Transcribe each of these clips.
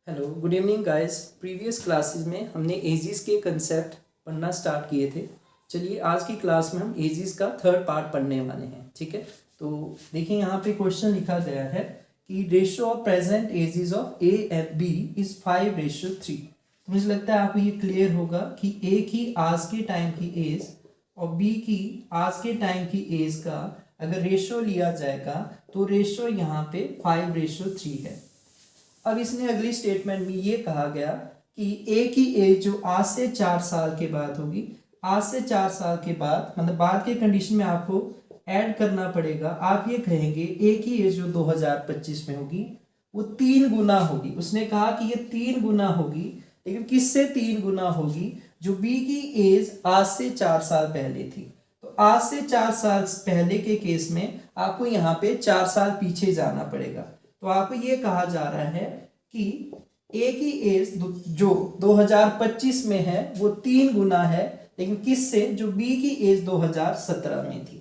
Hello good evening guys. Previous classes में हमने aegis के कंसेप्ट पढ़ना स्टार्ट किए थे। चलिए आज की क्लास में हम एजीज का थर्ड पार्ट पढ़ने वाले हैं। ठीक है, तो देखिए यहाँ पे क्वेश्चन लिखा गया है कि ratio of present ages of A and B is 5:3। तो मुझे लगता है आपको ये क्लियर होगा कि ए की आज के टाइम की एज और बी की आज के टाइम की एज का अगर रेशियो लिया जाएगा तो रेशियो यहाँ पे 5:3 है। अब इसने अगली स्टेटमेंट में ये कहा गया कि ए की एज जो आज से 4 साल के बाद होगी, आज से 4 साल के बाद मतलब बाद के कंडीशन में आपको ऐड करना पड़ेगा। आप ये कहेंगे ए की एज जो 2025 में होगी वो 3 गुना होगी। उसने कहा कि ये 3 गुना होगी, लेकिन किससे 3 गुना होगी? जो बी की एज आज से 4 साल पहले थी। तो आज से 4 साल पहले के केस में आपको यहाँ पे 4 साल पीछे जाना पड़ेगा। तो आपको ये कहा जा रहा है कि ए की एज जो 2025 में है वो 3 गुना है, लेकिन किससे? जो बी की एज 2017 में थी।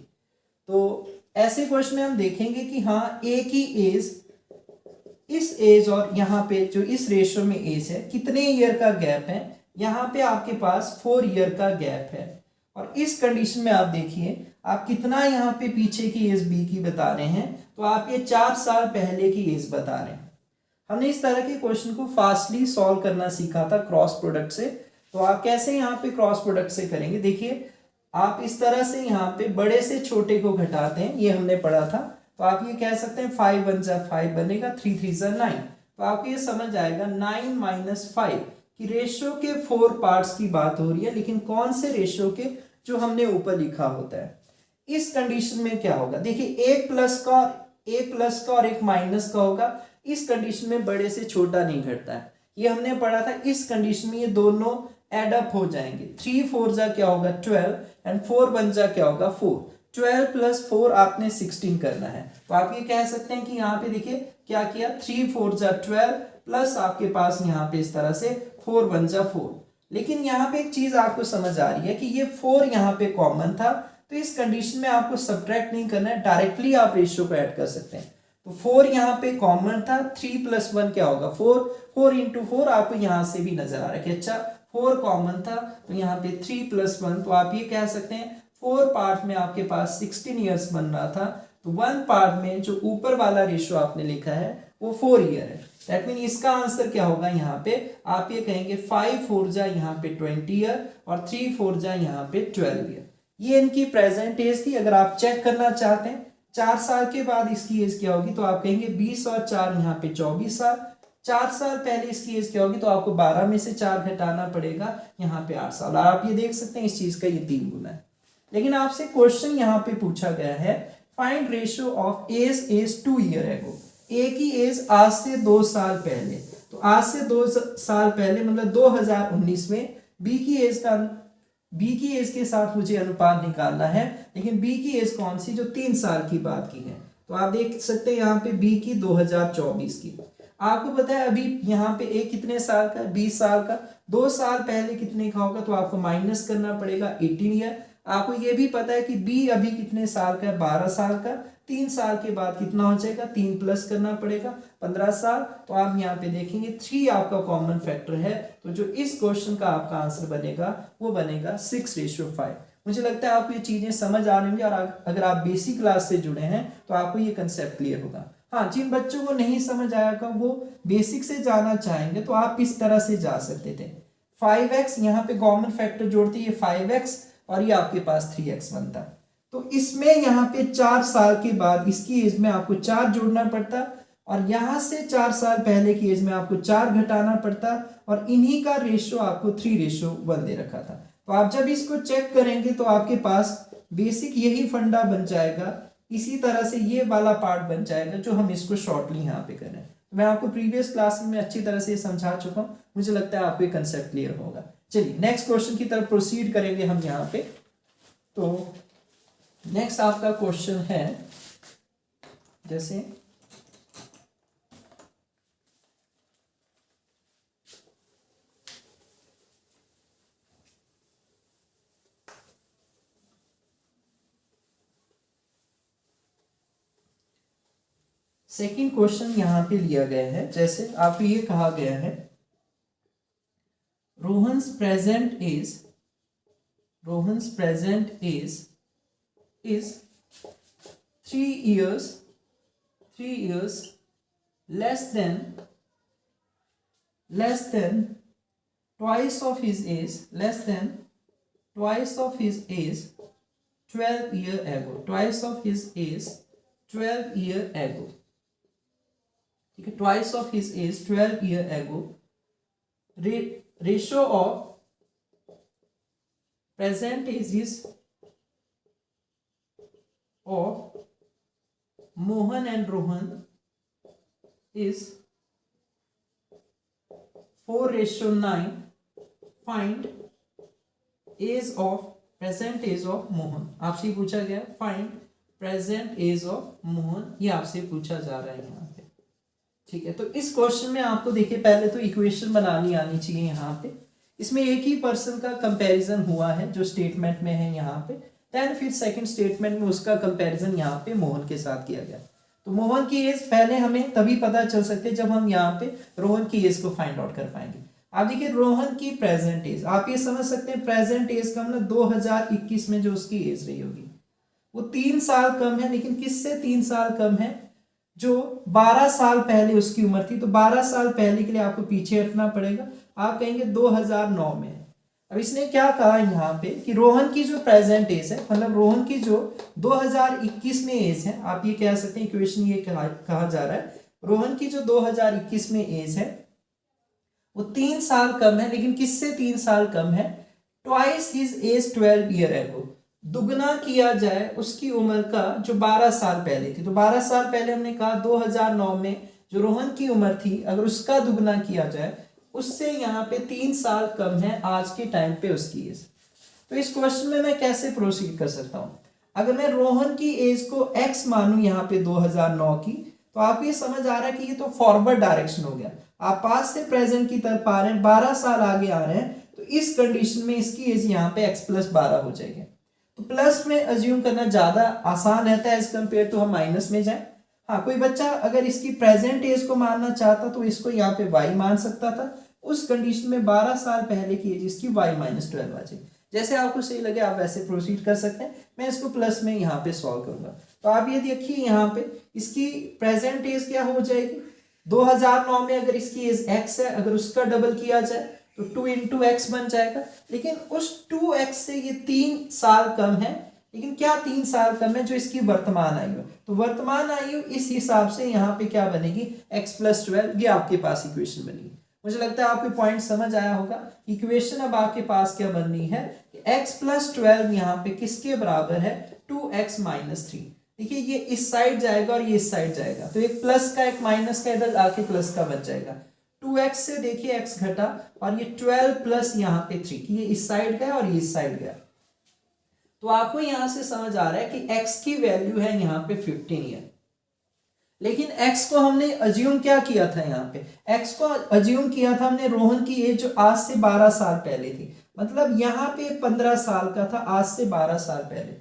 तो ऐसे क्वेश्चन में हम देखेंगे कि हाँ ए की एज इस एज और यहाँ पे जो इस रेशियो में एज है कितने ईयर का गैप है? यहाँ पे आपके पास 4 ईयर का गैप है। और इस कंडीशन में आप देखिए आप कितना यहाँ पे पीछे की एज बी की बता रहे हैं, तो आप ये 4 साल पहले की एज बता रहे हैं। हमने इस तरह के क्वेश्चन को फास्टली सॉल्व करना सीखा था क्रॉस प्रोडक्ट से। तो आप कैसे यहाँ पे क्रॉस प्रोडक्ट से करेंगे? देखिए आप इस तरह से यहाँ पे बड़े से छोटे को घटाते हैं, ये हमने पढ़ा था। तो आप ये कह सकते हैं 5 1 जा 5 बनेगा, 3 3 जा 9। तो आपको ये समझ आएगा 9 - 5 कि रेशियो के 4 पार्ट्स की बात हो रही है, लेकिन कौन से रेशियो के? जो हमने ऊपर लिखा होता है। इस कंडीशन में क्या होगा? देखिए एक प्लस का और एक माइनस का होगा। इस कंडीशन में बड़े से छोटा नहीं घटता है, ये हमने पढ़ा था। इस कंडीशन में ये दोनों एड अप हो जाएंगे। 3 4 जा क्या होगा 12 एंड 4 1 जा क्या होगा 4। 12 + 4 आपने 16 करना है। तो आप ये कह सकते हैं कि यहाँ पे देखिए क्या किया, 3 4 जा 12 प्लस आपके पास यहाँ पे इस तरह से 4 1 जा 4। लेकिन यहाँ पे एक चीज आपको समझ आ रही है कि ये 4 यहाँ पे कॉमन था, तो इस कंडीशन में आपको सब्ट्रैक्ट नहीं करना है, डायरेक्टली आप रेशियो को ऐड कर सकते हैं। तो 4 यहाँ पे कॉमन था, 3 + 1 क्या होगा 4, 4 × 4 आपको यहाँ से भी नजर आ रहा है कि अच्छा 4 कॉमन था, तो यहाँ पे 3 + 1, तो आप ये कह सकते हैं 4 पार्ट में आपके पास 16 ईयर्स बन रहा था, तो 1 पार्ट में जो ऊपर वाला रेशियो आपने लिखा है वो 4 ईयर है। दैट मीन इसका आंसर क्या होगा? यहाँ पे आप ये कहेंगे 5 4 जा यहाँ पे 20 ईयर और 3 4 जा यहाँ पे 12 ईयर। ये इनकी प्रेजेंट एज थी। अगर आप चेक करना चाहते हैं 4 साल के बाद इसकी एज क्या होगी, तो आप कहेंगे 20 और 4 यहाँ पे 24 साल। 4 साल पहले इसकी एज क्या होगी, तो आपको 12 में से 4 घटाना पड़ेगा, यहाँ पे 8 साल। आप ये देख सकते हैं इस चीज का ये 3 गुना है। लेकिन आपसे क्वेश्चन यहाँ पे पूछा गया है find ratio of age 2 year ago. A की एज आज से 2 साल पहले, तो आज से 2 साल पहले मतलब 2019 में बी की एज के साथ मुझे अनुपात निकालना है। लेकिन बी की एज कौन सी? जो 3 साल की बात की है। तो आप देख सकते हैं यहाँ पे बी की 2024 की। आपको पता है अभी यहाँ पे ए कितने साल का? 20 साल का। 2 साल पहले कितने का होगा? तो आपको माइनस करना पड़ेगा 18 ईयर। आपको ये भी पता है कि बी अभी कितने साल का है? 12 साल का। 3 साल के बाद कितना हो जाएगा? 3 प्लस करना पड़ेगा 15 साल। तो आप यहाँ पे देखेंगे 3 आपका कॉमन फैक्टर है। तो जो इस क्वेश्चन का आपका आंसर बनेगा वो बनेगा 6:5। मुझे लगता है आपको ये चीजें समझ आ रही होंगी, और अगर आप बेसिक क्लास से जुड़े हैं तो आपको ये कंसेप्ट क्लियर होगा। हाँ, जिन बच्चों को नहीं समझ आएगा वो बेसिक से जाना चाहेंगे तो आप इस तरह से जा सकते थे। 5x यहाँ पे कॉमन फैक्टर जोड़ते, ये 5x और ये आपके पास 3x बनता। तो इसमें यहाँ पे 4 साल के बाद इसकी एज में आपको 4 जोड़ना पड़ता, और यहां से 4 साल पहले की एज में आपको 4 घटाना पड़ता, और इन्हीं का रेशियो आपको 3:1 दे रखा था। तो आप जब इसको चेक करेंगे तो आपके पास बेसिक यही फंडा बन जाएगा। इसी तरह से ये वाला पार्ट बन जाएगा जो हम इसको शॉर्टली यहाँ पे करें। तो मैं आपको प्रीवियस क्लास में अच्छी तरह से समझा चुका हूँ, मुझे लगता है आपको ये कंसेप्ट क्लियर होगा। चलिए नेक्स्ट क्वेश्चन की तरफ प्रोसीड करेंगे हम यहाँ पे। तो नेक्स्ट आपका क्वेश्चन है जैसे सेकंड क्वेश्चन यहाँ पे लिया गया है, जैसे आपको ये कहा गया है Rohan's present age is 3 years less than twice of his age 12 year ago, twice of his age 12 year ago, ठीक है, twice of his age 12 year ago. Ratio of present ages of Mohan and Rohan is 4:9. Find age of present age of Mohan. आपसे पूछा गया find present age of Mohan, ये आपसे पूछा जा रहा है यहाँ पे, ठीक है। तो इस क्वेश्चन में आपको देखिए पहले तो इक्वेशन बनानी आनी चाहिए यहाँ पे। इसमें एक ही पर्सन का कंपैरिजन हुआ है जो स्टेटमेंट में है यहाँ पे, देन फिर सेकंड स्टेटमेंट में उसका कंपैरिजन यहाँ पे मोहन के साथ किया गया। तो मोहन की एज पहले हमें तभी पता चल सकते जब हम यहाँ पे रोहन की एज को फाइंड आउट कर पाएंगे। आप देखिए रोहन की प्रेजेंट एज, आप ये समझ सकते हैं प्रेजेंट एज का मतलब 2021 में जो उसकी एज रही होगी वो 3 साल कम है, लेकिन किससे 3 साल कम है, जो 12 साल पहले उसकी उम्र थी। तो 12 साल पहले के लिए आपको पीछे हटना पड़ेगा, आप कहेंगे 2009 में। अब इसने क्या कहा यहाँ पे कि रोहन की जो प्रेजेंट एज है, मतलब रोहन की जो 2021 में एज है, आप ये कह सकते हैं इक्वेशन ये कहा जा रहा है रोहन की जो 2021 में एज है वो 3 साल कम है, लेकिन किससे 3 साल कम है, twice his age 12 year ago, दुगना किया जाए उसकी उम्र का जो 12 साल पहले थी। तो 12 साल पहले हमने कहा 2009 में जो रोहन की उम्र थी, अगर उसका दुगना किया जाए उससे यहाँ पे 3 साल कम है आज के टाइम पे उसकी एज। तो इस क्वेश्चन में मैं कैसे प्रोसीड कर सकता हूँ, अगर मैं रोहन की एज को x मानूं यहाँ पे 2009 की, तो आप ये समझ आ रहा है कि ये तो फॉरवर्ड डायरेक्शन हो गया, आप पास्ट से प्रेजेंट की तरफ आ रहे हैं, 12 साल आगे आ रहे हैं। तो इस कंडीशन में इसकी एज यहाँ पे x + 12 हो जाएगी। तो प्लस में अज्यूम करना ज्यादा आसान रहता है एज कंपेयर टू हम माइनस में जाए। हाँ, कोई बच्चा अगर इसकी प्रेजेंट एज को मानना चाहता तो इसको यहाँ पे y मान सकता था, उस कंडीशन में 12 साल पहले की एज इसकी y - 12 आ जाएगी। जैसे आपको सही लगे आप वैसे प्रोसीड कर सकते हैं, मैं इसको प्लस में यहाँ पे सॉल्व करूंगा। तो आप ये देखिए यहाँ पे इसकी प्रेजेंट एज क्या हो जाएगी, 2009 में अगर इसकी एज x है, अगर उसका डबल किया जाए तो 2 × x बन जाएगा, लेकिन उस 2x से ये 3 साल कम है। लेकिन क्या 3 साल कम है, जो इसकी वर्तमान आयु है। तो वर्तमान आयु इस हिसाब से यहाँ पे क्या बनेगी, x + 12, ये आपके पास इक्वेशन बनेगी। मुझे लगता है आपको पॉइंट समझ आया होगा। इक्वेशन अब आपके पास क्या बननी है, x + 12 यहाँ पे किसके बराबर है, 2x - 3। देखिए ये इस साइड जाएगा और ये इस साइड जाएगा, तो एक प्लस का एक माइनस का इधर आके प्लस का बच जाएगा। 2x से देखिए x घटा और ये 12 प्लस यहाँ पे 3, ये इस साइड गया और ये इस साइड गया। तो आपको यहां से समझ आ रहा है कि x की वैल्यू है यहाँ पे 15 ईयर, लेकिन x को हमने अज्यूम क्या किया था, यहाँ पे x को अज्यूम किया था हमने रोहन की एज जो आज से 12 साल पहले थी, मतलब यहाँ पे 15 साल का था आज से 12 साल पहले।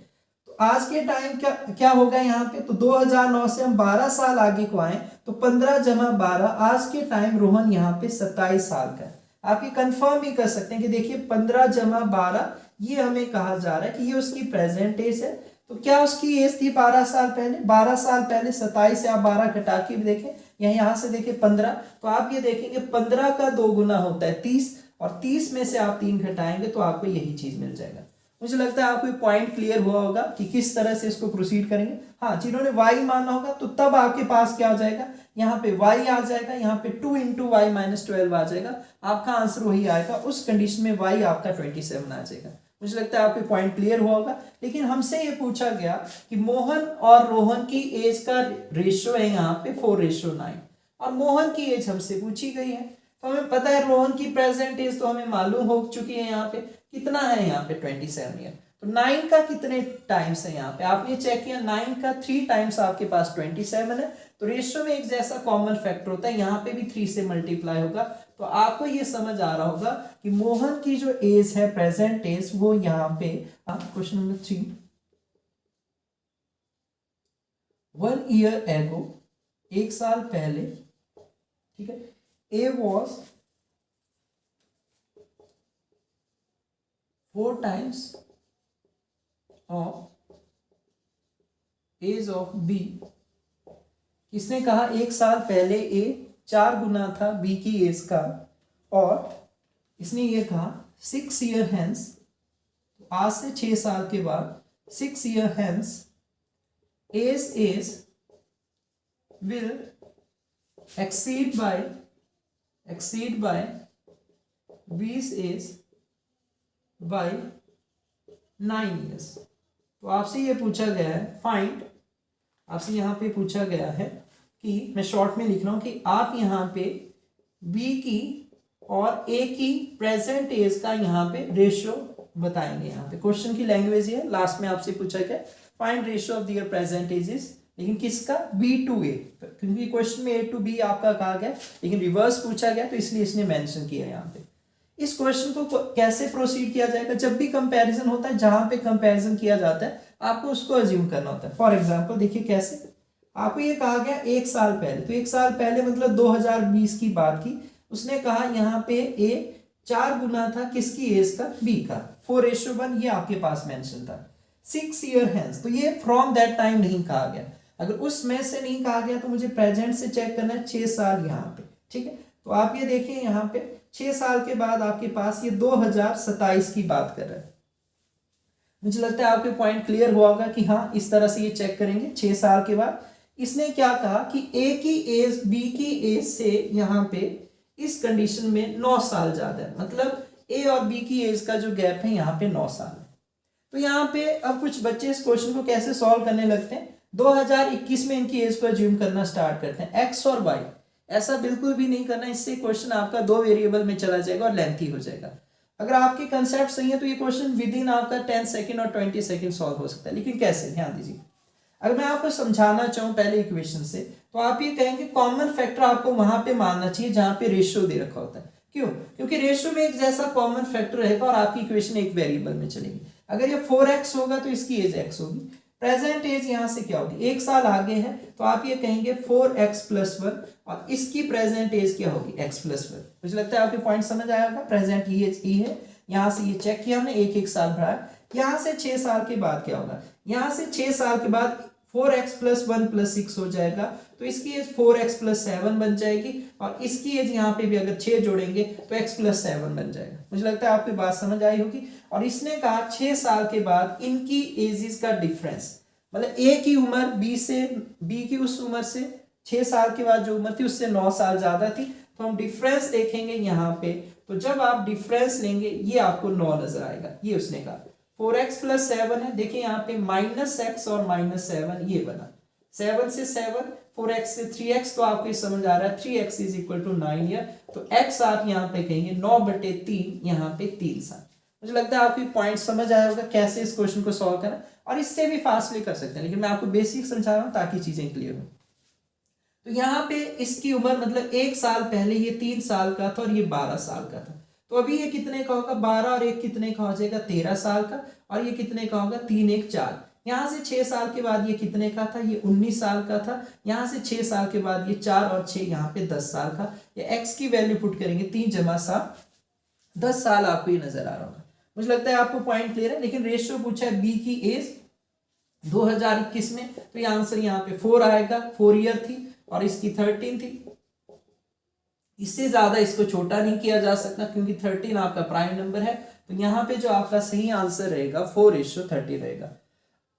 तो आज के टाइम क्या होगा यहाँ पे, तो 2009 से हम 12 साल आगे को आए तो 15 + 12, आज के टाइम रोहन यहाँ पे 27 साल का है। आप ये कंफर्म भी कर सकते हैं कि देखिए 15 + 12 ये हमें कहा जा रहा है कि ये उसकी प्रेजेंट एज है। तो क्या उसकी एज थी 12 साल पहले, 12 साल पहले 27 से आप 12 घटा के भी देखें, यहाँ से देखें 15, तो आप ये देखेंगे 15 का 2 गुना होता है 30, और 30 में से आप 3 घटाएंगे तो आपको यही चीज मिल जाएगा। मुझे लगता है आपको पॉइंट क्लियर हुआ होगा कि किस तरह से इसको प्रोसीड करेंगे। हाँ, जिन्होंने y माना होगा तो तब आपके पास क्या हो जाएगा, यहाँ पे y आ जाएगा, यहाँ पे 2 × y - 12 आ जाएगा, आपका आंसर वही आएगा। उस कंडीशन में y आपका 27 आ जाएगा। मुझे लगता है आपको पॉइंट क्लियर हुआ होगा। लेकिन हमसे ये पूछा गया कि मोहन और रोहन की एज का रेशियो है यहाँ पे 4:9, और मोहन की एज हमसे पूछी गई है। तो हमें पता है रोहन की प्रेजेंट एज तो हमें मालूम हो चुकी है, यहाँ पे कितना है, यहाँ पे 27 ईयर। तो 9 का कितने टाइम्स है, यहाँ पे आपने चेक किया 9 का 3 टाइम्स आपके पास 27 है। तो रेशियो में एक जैसा कॉमन फैक्टर होता है, यहाँ पे भी 3 से मल्टीप्लाई होगा। तो आपको ये समझ आ रहा होगा कि मोहन की जो एज है प्रेजेंट एज वो यहाँ पे, क्वेश्चन नंबर 3, 1 year ago 1 साल पहले, ठीक है, A was 4 times of age of B. इसने कहा 1 साल पहले ए 4 गुना था बी की एज का, और इसने ये कहा 6 year hence, आज से 6 साल के बाद 6 year hence age age will exceed by B's age by 9 years। तो आपसे ये पूछा गया है फाइंड, आपसे यहाँ पे पूछा गया है कि मैं शॉर्ट में लिख रहा हूं कि आप यहाँ पे B की और A की प्रेजेंट एज का यहाँ पे रेशियो बताएंगे। यहाँ पे क्वेश्चन की लैंग्वेज है, लास्ट में आपसे पूछा गया find ratio of their present ages, लेकिन किसका, B to A, क्योंकि क्वेश्चन में A to B आपका कहा गया लेकिन रिवर्स पूछा गया तो इसलिए इसने मेंशन किया यहाँ पे। इस क्वेश्चन को कैसे प्रोसीड किया जाएगा, जब भी कंपैरिजन होता है, जहां पे कंपैरिजन किया जाता है आपको उसको अज्यूम करना होता है। फॉर एग्जांपल देखिए कैसे, आपको ये कहा गया 1 साल पहले, तो 1 साल पहले मतलब 2020 की बात की, उसने कहा यहाँ पे A 4 गुना था किसकी एज का, B का, 4:1 ये आपके पास मेंशन था। 6 year hence, तो ये फ्रॉम दैट टाइम नहीं कहा गया, अगर उसमें से नहीं कहा गया तो मुझे प्रेजेंट से चेक करना है 6 साल यहाँ पे, ठीक है। तो आप ये देखिए यहाँ पे 6 साल के बाद आपके पास ये 2027 की बात कर रहा है। मुझे लगता है आपके पॉइंट क्लियर हुआ होगा कि हाँ इस तरह से ये चेक करेंगे 6 साल के बाद। इसने क्या कहा कि ए की एज बी की एज से यहाँ पे इस कंडीशन में 9 साल ज्यादा है, मतलब ए और बी की एज का जो गैप है यहाँ पे 9 साल है। तो यहाँ पे अब कुछ बच्चे इस क्वेश्चन को कैसे सॉल्व करने लगते हैं, 2021 में इनकी एज को अज्यूम करना स्टार्ट करते हैं, एक्स और वाई। ऐसा बिल्कुल भी नहीं करना, इससे क्वेश्चन आपका 2 वेरिएबल में चला जाएगा और लेंथी हो जाएगा। अगर आपके कंसेप्ट सही है तो ये क्वेश्चन विद इन आपका 10 सेकंड और 20 सेकंड सॉल्व हो सकता है। लेकिन कैसे, ध्यान दीजिए, अगर मैं आपको समझाना चाहूँ पहले इक्वेशन से, तो आप ये कहेंगे कॉमन फैक्टर आपको वहां पे मानना चाहिए जहां पे रेशियो दे रखा होता है। क्यों, क्योंकि रेशियो में एक जैसा कॉमन फैक्टर रहेगा और आपकी इक्वेशन एक वेरिएबल में चलेगी। अगर ये 4x होगा तो इसकी एज x होगी, प्रेजेंट एज यहां से क्या होगी, 1 साल आगे है तो आप ये कहेंगे 4x+1 और इसकी प्रेजेंट एज क्या होगी, x+1। मुझे लगता है आपके पॉइंट समझ आया होगा। प्रेजेंट एज ई है, यहां से ये चेक किया हमने, 1 साल बढ़ाया। यहां से 6 साल के बाद क्या होगा, यहां से 6 साल के बाद 4x+1+6 हो जाएगा, तो इसकी एज 4x+7 बन जाएगी और इसकी एज यहाँ पे भी अगर 6 जोड़ेंगे तो x+7 बन जाएगा। मुझे लगता है आपकी बात समझ आई होगी। और इसने कहा 6 साल के बाद इनकी एजेस का डिफरेंस, मतलब ए की उम्र बी की उस उम्र से 6 साल के बाद जो उम्र थी उससे 9 साल ज्यादा थी, तो हम डिफरेंस देखेंगे यहाँ पे। तो जब आप डिफरेंस लेंगे ये आपको 9 नजर आएगा, ये उसने कहा। 4x+7 है, देखिए यहाँ पे -x और -7 ये बना, 7 से 7, 4x से 3x, तो आपको समझ आ रहा है 3x = 9 ईयर। तो x आप यहाँ पे कहेंगे 9/3, यहाँ पे 3 साल। मुझे लगता है आपको पॉइंट समझ आया होगा कैसे इस क्वेश्चन को सॉल्व करना, और इससे भी फास्टली कर सकते हैं, लेकिन मैं आपको बेसिक समझा रहा हूँ ताकि चीजें क्लियर हो। तो यहाँ पे इसकी उम्र मतलब 1 साल पहले ये 3 साल का था और ये 12 साल का था, तो अभी ये कितने का होगा, 12 और 1 कितने का हो जाएगा, 13 साल का, और ये कितने का होगा, 3 1 4। यहाँ से 6 साल के बाद ये कितने का था, ये 19 साल का था। यहाँ से 6 साल के बाद ये 4 और 6 यहाँ पे 10 साल का। ये x की वैल्यू पुट करेंगे, 3 + 7 10 साल आपको ये नजर आ रहा होगा। मुझे लगता है आपको पॉइंट क्लियर है। लेकिन रेशियो पूछा है बी की एज 2021 में, तो ये आंसर यहाँ पे 4 आएगा, 4 ईयर थी और इसकी 13 थी। इससे ज्यादा इसको छोटा नहीं किया जा सकता क्योंकि 13 आपका प्राइम नंबर है, तो यहाँ पे जो आपका सही आंसर रहेगा 4:30 रहेगा।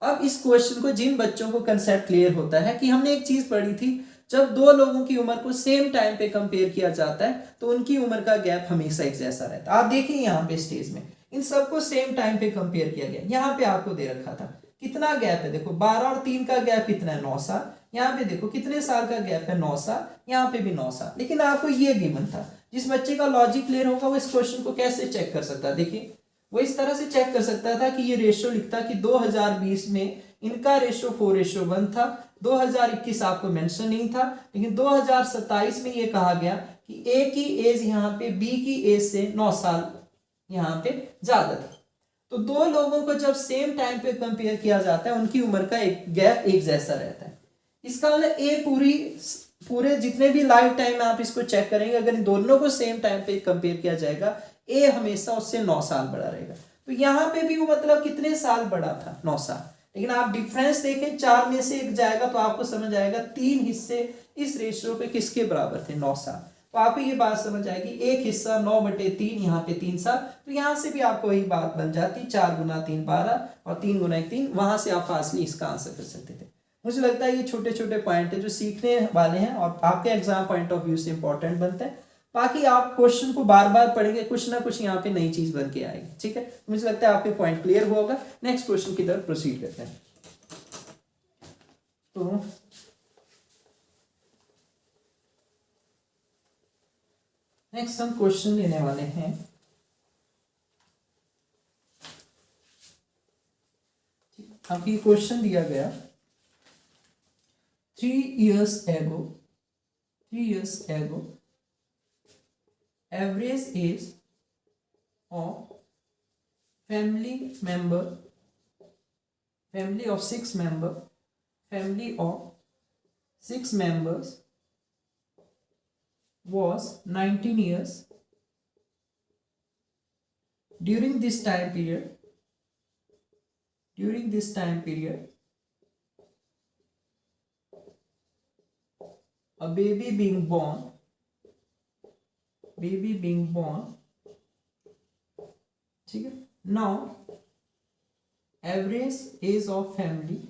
अब इस क्वेश्चन को जिन बच्चों को कंसेप्ट क्लियर होता है कि हमने एक चीज पढ़ी थी, जब 2 लोगों की उम्र को सेम टाइम पे कंपेयर किया जाता है तो उनकी उम्र का गैप हमेशा एक जैसा रहता है। आप देखिए यहाँ पे स्टेज में इन सबको सेम टाइम पे कंपेयर किया गया। यहाँ पे आपको दे रखा था कितना गैप है, देखो 12 और 3 का गैप कितना है, 9 साल। यहाँ पे देखो कितने साल का गैप है, 9 साल। यहाँ पे भी 9 साल। लेकिन आपको ये गिवन था, जिस बच्चे का लॉजिक क्लियर होगा वो इस क्वेश्चन को कैसे चेक कर सकता है, देखिए वो इस तरह से चेक कर सकता था कि ये रेशियो लिखता कि 2020 में इनका रेशियो 4:1 था। 2021 आपको मेंशन नहीं था, लेकिन 2027 में ये कहा गया कि ए की एज यहाँ पे बी की एज से 9 साल यहाँ पे ज्यादा था। तो 2 लोगों को जब सेम टाइम पे कंपेयर किया जाता है उनकी उम्र का एक गैप एक जैसा रहता है। इसका मतलब ए पूरे जितने भी लाइफ टाइम आप इसको चेक करेंगे, अगर इन दोनों को सेम टाइम पे कंपेयर किया जाएगा, ए हमेशा उससे 9 साल बड़ा रहेगा। तो यहाँ पे भी वो मतलब कितने साल बड़ा था, 9 साल। लेकिन आप डिफरेंस देखें, 4 में से 1 जाएगा तो आपको समझ आएगा 3 हिस्से इस रेशियो पे किसके बराबर थे, 9 साल। तो आपको ये बात समझ आएगी, एक हिस्सा 9/3, यहाँ पे 3 साल। तो यहाँ से भी आपको वही बात बन जाती, 4 गुना 3 12 और 3 गुना 1 3। वहां से आप फासली इसका आंसर कर सकते थे। मुझे लगता है ये छोटे छोटे पॉइंट है जो सीखने वाले हैं और आपके एग्जाम पॉइंट ऑफ व्यू से इंपॉर्टेंट बनते हैं। बाकी आप क्वेश्चन को बार बार पढ़ेंगे, कुछ ना कुछ यहाँ पे नई चीज बन के आएगी। ठीक है, मुझे लगता है आपके पॉइंट क्लियर हुआ होगा। नेक्स्ट क्वेश्चन की तरफ प्रोसीड करते हैं। तो नेक्स्ट हम क्वेश्चन लेने वाले हैं। अब ये क्वेश्चन दिया गया, 3 years ago average age of family of 6 members was 19 years. During this time period a baby being born ठीक है। now average age of family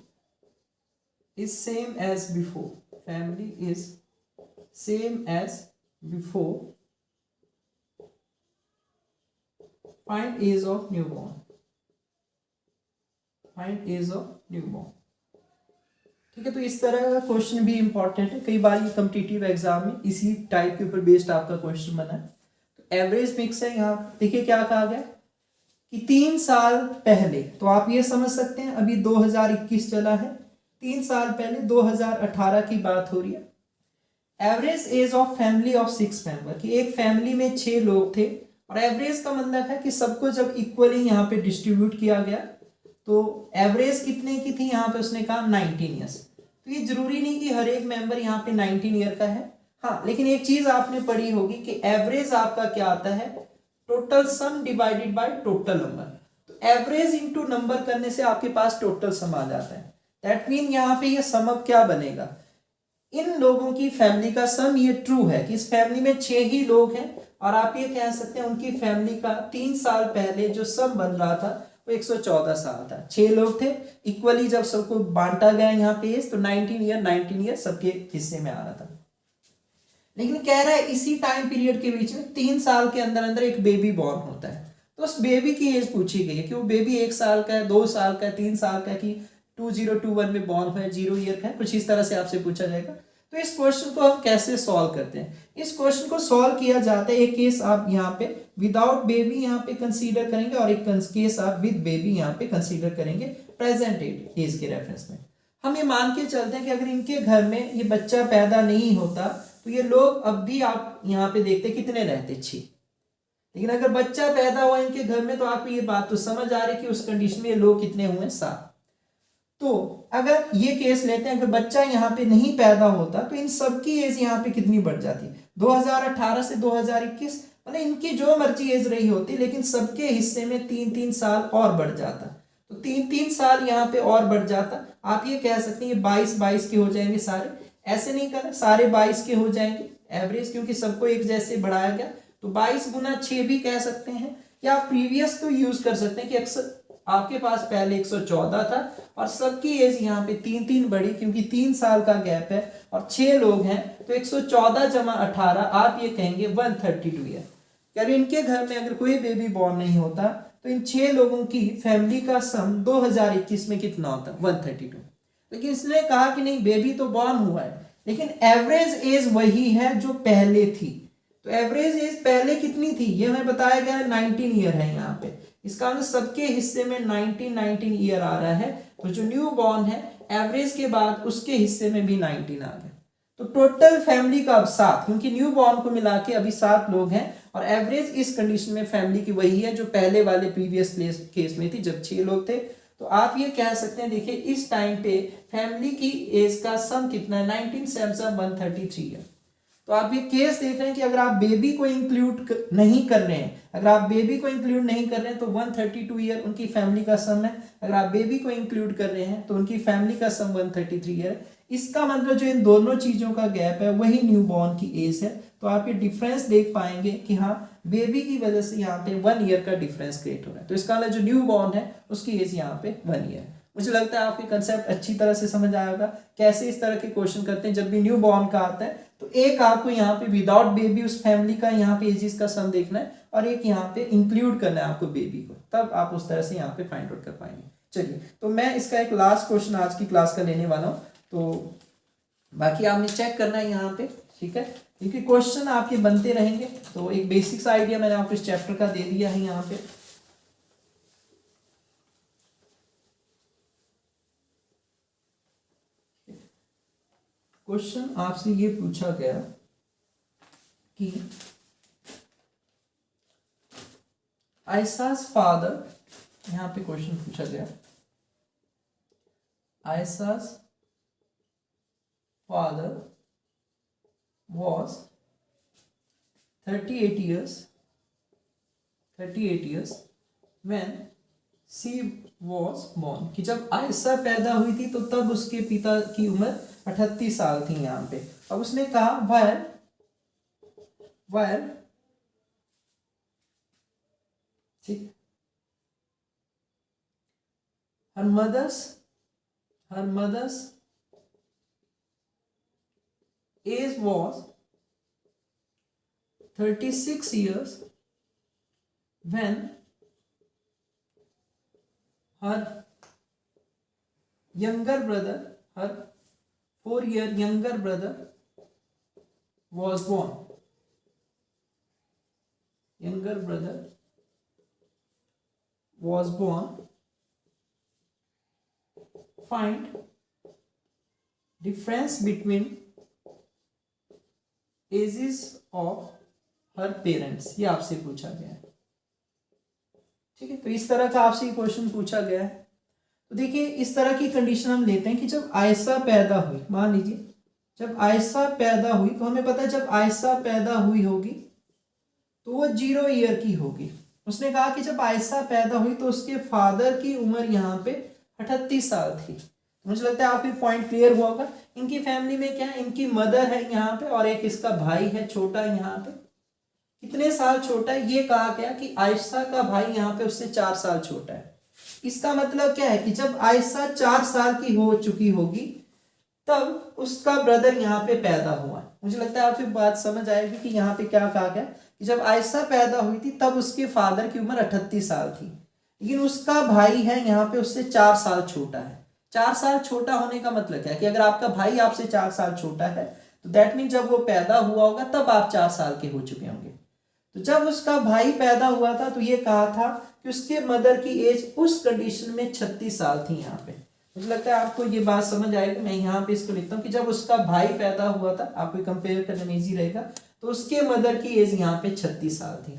is same as before, find age of newborn। ठीक है, तो इस तरह का question भी important है, कई बार ये कॉम्पिटिटिव एग्जाम में इसी टाइप के ऊपर बेस्ड आपका क्वेश्चन बना है। तो एवरेज मिक्स है, यहाँ देखिए क्या कहा गया कि 3 साल पहले, तो आप ये समझ सकते हैं अभी 2021 चला है, 3 साल पहले 2018 की बात हो रही है। Average age of family of 6 member, कि एक फैमिली में 6 लोग थे, और एवरेज का मतलब है कि सबको जब इक्वली यहाँ पे डिस्ट्रीब्यूट किया गया तो एवरेज कितने की थी, यहाँ पे उसने कहा 19 ईयर्स। तो ये जरूरी नहीं कि हर एक मेंबर यहाँ पे 19 ईयर का है, हाँ, लेकिन एक चीज आपने पढ़ी होगी कि एवरेज आपका क्या आता है, total sum divided by total number. तो एवरेज इनटू नंबर करने से आपके पास टोटल सम आ जाता है। दैट मीन यहाँ पे ये सम अप क्या बनेगा, इन लोगों की फैमिली का सम, ये ट्रू है कि इस फैमिली में 6 ही लोग हैं, और आप ये कह सकते हैं उनकी फैमिली का 3 साल पहले जो सम बन रहा था वो 114 साल था। 6 लोग थे, इक्वली जब सबको बांटा गया यहाँ पे तो 19 ईयर सबके हिस्से में आ रहा था। लेकिन कह रहा है इसी टाइम पीरियड के बीच में 3 साल के अंदर अंदर एक बेबी बॉर्न होता है। तो उस बेबी की एज पूछी गई है कि वो बेबी 1 साल का है, 2 साल का है, 3 साल का है, कि 2021 में बॉर्न हुआ है, 0 ईयर का है, कुछ इस तरह से आपसे पूछा जाएगा। तो इस क्वेश्चन को हम कैसे सॉल्व करते हैं, इस क्वेश्चन को सॉल्व किया जाता है, एक केस आप यहाँ पे विदाउट बेबी यहाँ पे कंसीडर करेंगे और एक केस आप विद बेबी यहाँ पे कंसीडर करेंगे प्रेजेंट एज के रेफरेंस में। हम ये मान के चलते हैं कि अगर इनके घर में ये बच्चा पैदा नहीं होता तो ये लोग अब भी आप यहाँ पे देखते कितने रहते, 6। लेकिन अगर बच्चा पैदा हुआ इनके घर में तो आपको ये बात तो समझ आ रही है कि उस कंडीशन में ये लोग कितने हुए, 7। तो अगर ये केस लेते हैं, अगर बच्चा यहाँ पे नहीं पैदा होता तो इन सबकी एज यहाँ पे कितनी बढ़ जाती, 2018 से 2021, मतलब इनकी जो मर्जी एज रही होती, लेकिन सबके हिस्से में 3-3 साल और बढ़ जाता। तो 3-3 साल यहाँ पे और बढ़ जाता। आप ये कह सकते हैं 22 के हो जाएंगे सारे, ऐसे नहीं करना, सारे 22 के हो जाएंगे एवरेज, क्योंकि सबको एक जैसे बढ़ाया गया। तो 22 गुना 6 भी कह सकते हैं, या आप प्रीवियस को यूज कर सकते हैं कि अक्सर आपके पास पहले 114 था और सबकी एज यहाँ पे 3-3 बढ़ी, क्योंकि 3 साल का गैप है और 6 लोग हैं, तो 114 जमा 18 आप ये कहेंगे 132 ईयर। यानी इनके घर में अगर कोई बेबी बॉर्न नहीं होता तो इन 6 लोगों की फैमिली का सम 2021 में कितना होता, 132। लेकिन इसने कहा कि नहीं, बेबी तो बॉर्न हुआ है लेकिन एवरेज एज वही है जो पहले थी। तो एवरेज एज पहले कितनी थी, ये हमें बताया गया 19 ईयर है यहाँ पे, इसका मतलब सबके हिस्से में 19 ईयर आ रहा है। तो जो न्यू बॉर्न है एवरेज के बाद उसके हिस्से में भी 19 आ गया। तो टोटल फैमिली का अब 7, क्योंकि न्यू बॉर्न को मिला के अभी 7 लोग हैं, और एवरेज इस कंडीशन में फैमिली की वही है जो पहले वाले प्रीवियस केस में थी जब 6 लोग थे। तो आप ये कह सकते हैं, देखिए इस टाइम पे फैमिली की एज का सम कितना है, 19 7 133 है। तो आप ये केस देख रहे हैं कि अगर आप बेबी को इंक्लूड नहीं कर रहे हैं, अगर आप बेबी को इंक्लूड नहीं कर रहे हैं तो 132 ईयर उनकी फैमिली का सम है। अगर आप बेबी को इंक्लूड कर रहे हैं तो उनकी फैमिली का सम 133 ईयर है। इसका मतलब जो इन दोनों चीजों का गैप है वही न्यू बॉर्न की एज है। तो आप ये डिफरेंस देख पाएंगे कि हाँ बेबी की वजह से यहाँ पे 1 ईयर का डिफरेंस क्रिएट हो रहा है। तो इसका मतलब जो न्यू बॉर्न है उसकी एज यहाँ पे 1 ईयर है। मुझे लगता है आपके कंसेप्ट अच्छी तरह से समझ आया होगा कैसे इस तरह के क्वेश्चन करते हैं। जब भी न्यू बॉर्न का आता है तो एक आपको यहाँ पे विदाउट बेबी उस फैमिली का यहाँ पे एजेस का सम देखना है और एक यहाँ पे इंक्लूड करना है आपको बेबी को, तब आप उस तरह से यहाँ पे फाइंड आउट कर पाएंगे। चलिए तो मैं इसका एक लास्ट क्वेश्चन आज की क्लास का लेने वाला हूँ, तो बाकी आपने चेक करना है यहाँ पे, ठीक है, क्योंकि क्वेश्चन आपके बनते रहेंगे। तो एक बेसिक्स आइडिया मैंने आपको इस चैप्टर का दे दिया है यहाँ पे। क्वेश्चन आपसे ये पूछा गया कि आयसा's फादर, यहाँ पे क्वेश्चन पूछा गया आयसा's father was 38 years when she was born, कि जब आयशा पैदा हुई थी तो तब उसके पिता की उम्र 38 साल थी यहाँ पे। अब उसने कहा while ठीक her mother's age was 36 years when her younger brother, her 4-year younger brother was born. Younger brother was born. Find difference between ages of her parents, ये आपसे पूछा गया है, ठीक है। तो इस तरह का आपसे क्वेश्चन पूछा गया है। तो देखिए इस तरह की कंडीशन हम लेते हैं कि जब आयशा पैदा हुई, मान लीजिए जब आयशा पैदा हुई तो हमें पता है जब आयशा पैदा हुई होगी तो वो 0 ईयर की होगी। उसने कहा कि जब आयशा पैदा हुई तो उसके फादर की उम्र यहाँ पे 38 साल थी। मुझे लगता है आपको पॉइंट क्लियर हुआ होगा। इनकी फैमिली में क्या है, इनकी मदर है यहाँ पे और एक इसका भाई है छोटा यहाँ पे। कितने साल छोटा है, ये कहा गया कि आयशा का भाई यहाँ पे उससे 4 साल छोटा है। इसका मतलब क्या है कि जब आयशा 4 साल की हो चुकी होगी तब उसका ब्रदर यहाँ पे पैदा हुआ। मुझे लगता है आपको बात समझ आएगी कि यहाँ पे क्या कहा गया कि जब आयशा पैदा हुई थी तब उसके फादर की उम्र 38 साल थी, लेकिन उसका भाई है यहाँ पे उससे 4 साल छोटा है। 4 साल छोटा होने का मतलब क्या है कि अगर आपका भाई आपसे 4 साल छोटा है तो दैट मीन जब वो पैदा हुआ होगा तब आप 4 साल के हो चुके होंगे। तो जब उसका भाई पैदा हुआ था तो ये कहा था कि उसके मदर की एज उस कंडीशन में 36 साल थी यहाँ पे। मुझे लगता है आपको ये बात समझ आएगी। मैं यहाँ पे इसको लिखता हूँ कि जब उसका भाई पैदा हुआ था, आपको कंपेयर करने में इजी रहेगा, तो उसके मदर की एज यहाँ पे 36 साल थी।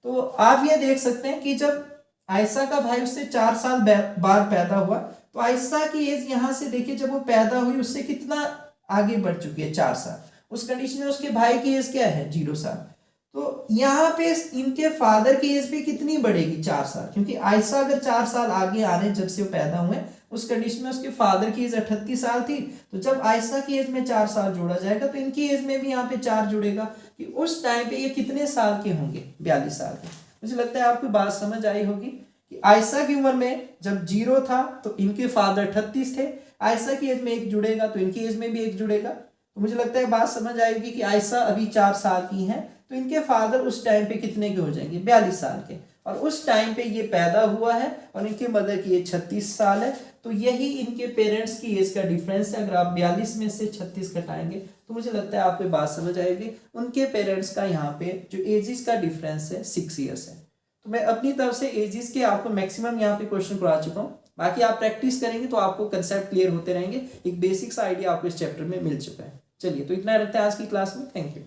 तो आप ये देख सकते हैं कि जब आयशा का भाई उससे 4 साल बाद पैदा हुआ तो आयशा की एज यहाँ से देखिए जब वो पैदा हुई उससे कितना आगे बढ़ चुकी है, 4 साल। उस कंडीशन में उसके भाई की एज क्या है, 0 साल। तो यहाँ पे इनके फादर की एज भी कितनी बढ़ेगी, 4 साल, क्योंकि आयशा अगर 4 साल आगे आ रहे हैं जब से वो पैदा हुए उस कंडीशन में उसके फादर की एज 38 साल थी। तो जब आयशा की एज में 4 साल जोड़ा जाएगा तो इनकी एज में भी यहाँ पे 4 जुड़ेगा कि उस टाइम पे ये कितने साल के होंगे, 42 साल के। मुझे लगता है आपको बात समझ आई होगी कि आयशा की उम्र में जब 0 था तो इनके फादर 38 थे, आयशा की एज में 1 जुड़ेगा तो इनकी एज में भी 1 जुड़ेगा। तो मुझे लगता है बात समझ आएगी कि आयशा अभी 4 साल की है तो इनके फादर उस टाइम पे कितने के हो जाएंगे, 42 साल के, और उस टाइम पे ये पैदा हुआ है और इनके मदर की एज 36 साल है। तो यही इनके पेरेंट्स की एज का डिफरेंस है। अगर आप 42 में से 36 घटाएंगे तो मुझे लगता है आपको बात समझ आएगी। उनके पेरेंट्स का यहाँ पे जो एजेस का डिफरेंस है 6 ईयर्स है। तो मैं अपनी तरफ से एजेस के आपको मैक्सिमम यहाँ पे क्वेश्चन करा चुका हूँ। बाकी आप प्रैक्टिस करेंगे तो आपको कंसेप्ट क्लियर होते रहेंगे। एक बेसिक्स आइडिया आपको इस चैप्टर में मिल चुका है। चलिए तो इतना रखते हैं आज की क्लास में। Thank you.